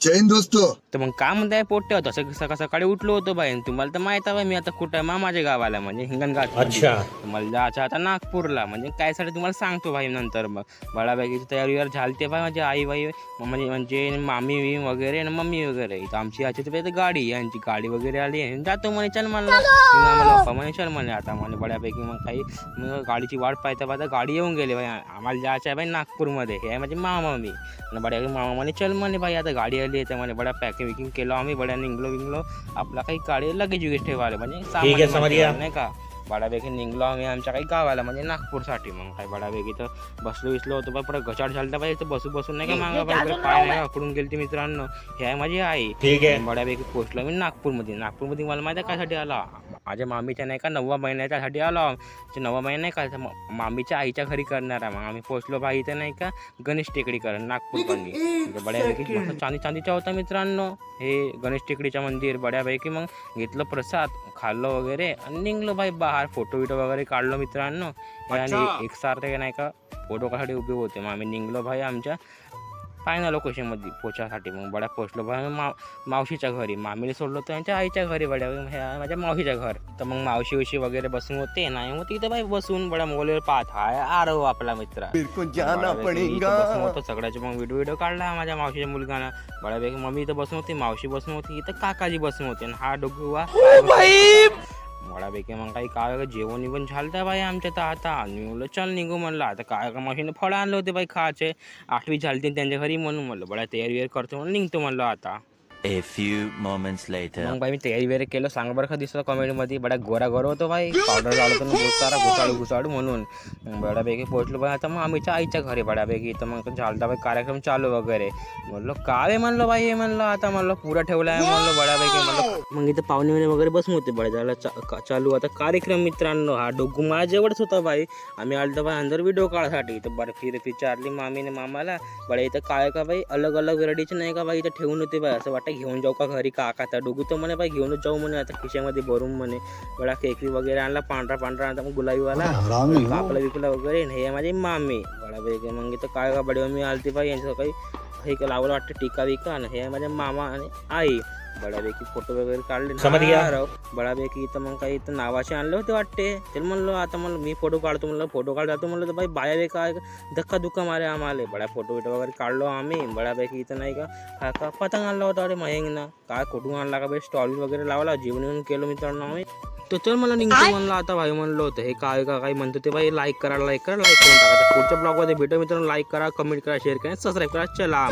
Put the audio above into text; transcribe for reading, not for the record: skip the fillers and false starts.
जैन दोस्तों. तर मग काय म्हणताय पोट्टे तसं सकाळ सकाळी उठलो होतो बाई. तुम्हाला तर माहित आहे मी आता कुठं आहे मामाच्या गावाला म्हणजे हिंगणघाट. अच्छा. मला जायचं आता नागपूरला म्हणजे काय साठी तुम्हाला सांगतो भाई नंतर. मग बळापैकीची तयारी झालते भाई माझी आई बाई म्हणजे मामी वगैरे आणि मम्मी वगैरे. इथं आमची याची तर गाडी यांची गाडी वगैरे आली आहे जातो म्हणे चल मला पप्पा म्हणे चल म्हणे आता म्हणे बऱ्यापैकी. मग काही मग गाडीची वाट पाहता पाहता गाडी येऊन गेली भाई. आम्हाला जायचं आहे भाई नागपूरमध्ये. हे आहे म्हणजे मामा मी आणि बड्या मामा म्हणे चल म्हणे भाई आता गाडी आली आहे तर म्हणे बड्या पॅकिंग विकिंग केलं आम्ही बड्या निघलो आपला काही गाडी लगेच विगेज ठेवायला म्हणजे सामान नाही का. बड्यापैकी निघलो आम्ही आमच्या काही गावाला म्हणजे नागपूरसाठी. मग काही बड्यापैकी तर बसलो होतो पुढे घचाट झालता पाहिजे बसून नाही का मागा पाहिजे पाय नाही आकडून गेलते मित्रांनो. हे आहे माझी आई. बड्यापैकी पोहोचलो मी नागपूरमध्ये मला माहिती आहे कायसाठी आला. माझ्या मामीच्या नाही का 9व्या महिन्याच्यासाठी आलो. 9व्या महिना नाही का मामीच्या आईच्या घरी करणार आहे. मग आम्ही पोहोचलो भाई इथं नाही का गणेश टेकडी कर नागपूर पण बड्यापैकी मस्त चांदीचा होता मित्रांनो हे गणेश टेकडीचं मंदिर. बड्यापैकी मग घेतलं प्रसाद खाल्लं वगैरे आणि निघलो भाई बाहेर. फोटो वगैरे काढलो मित्रांनो. आणि एकसारखे नाही का फोटो काढायसाठी उभे होते. मग आम्ही निघलो भाई आमच्या फायनल लोकेशनमध्ये पोचासाठी. मग बड्या पोचलो भाई मावशीच्या घरी. मामीने सोडलो तर त्यांच्या आईच्या घरी बड्या माझ्या मावशीच्या घर. तर मग मावशी वगैरे बसून होते नाही मग तिथे बाई बसून बड्या मोबाईलवर पाहत हाय आरो आपला मित्र बसून होतो सगळ्याचे. मग व्हिडिओ काढला माझ्या मावशीच्या मुलगानं. बड्यापैकी मम्मी इथं बसून होती मावशी बसून होती इथं काकाजी बसून होते. हा डोगुवा बड्यापैकी. मग काही काय जेवण झालं बाई आमच्या तर आता. मी म्हणलं चल निघू म्हणलं आता काय का मावशीने फळं आणलं होते बाई खायचे 8वी झालते त्यांच्या घरी म्हणून म्हणलं बड्या तयारी करतो म्हणून निघतो म्हणलं आता. A few moments later. मग बाई मी तयारी वगैरे केलं सांग बरं का दिसलं कॉमेडीमध्ये. बड्या गोरा होतो बाई पावडर लावलं तर सारा घुसाळू म्हणून. बड्यापैकी पोहोचलो बाई आता मग आम्हीच्या आईच्या घरी बड्यापैकी. तर मग झालता बाई कार्यक्रम चालू वगैरे. म्हणलं काय म्हणलं बाई हे म्हणलं आता म्हणलं पुरा ठेवला आहे म्हणलं बड्यापैकी. म्हणलं मग इथं पाहुणे वगैरे बसून होते बड्या झाला चालू आता कार्यक्रम मित्रांनो. हा डोगू माझ्यावरच होता बाई. आम्ही आलतो बाई अंदर व्हिडिओ काढायसाठी. तर बर्फी विचारली मामीने मामाला बड्या इथं काय का बाई अलग व्हेरायटीचे नाही का बाई इथं ठेवून होते बाई. असं वाटतं घेऊन जाऊ का घरी का आता डोगू तर म्हणे बाई घेऊनच जाऊ म्हणे आता खिशामध्ये भरून म्हणे. बडा केकरी वगैरे आणला पांढरा आता मग गुलाबीवाला कापला विकला वगैरे. हे माझी मामी बडा. मग इथं काय का बडी मम्मी आलती बाई यांचं काही हे लावलं वाटतं टीका विका. आणि हे माझ्या मामा आणि आई बड्यापैकी फोटो वगैरे काढले बड्यापैकी. इथं मग काही इथं नावाचे आणले होते वाटते. तर म्हणलो आता म्हणलं मी फोटो काढतो म्हणलं फोटो काढ जातो म्हणलं तर बाई बाया काय धक्का दुक्का मारे आम्हाला. बड्या फोटो वगैरे काढलो आम्ही बड्यापैकी. इथं नाही का पतंग आणला होता अरे महेंगना काय कुठून आणला का बाई स्टॉल वगैरे लावला जेवण केलं मित्रांनो आम्ही. तर चल मला निघतो म्हणलं आता भाई म्हणलं होतं हे काय काही म्हणतो ते बाई लाईक करून टाका. पुढच्या ब्लॉगमध्ये भेटू मित्रांनो. लाईक करा कमेंट करा शेअर करा सबस्क्राईब करा. चला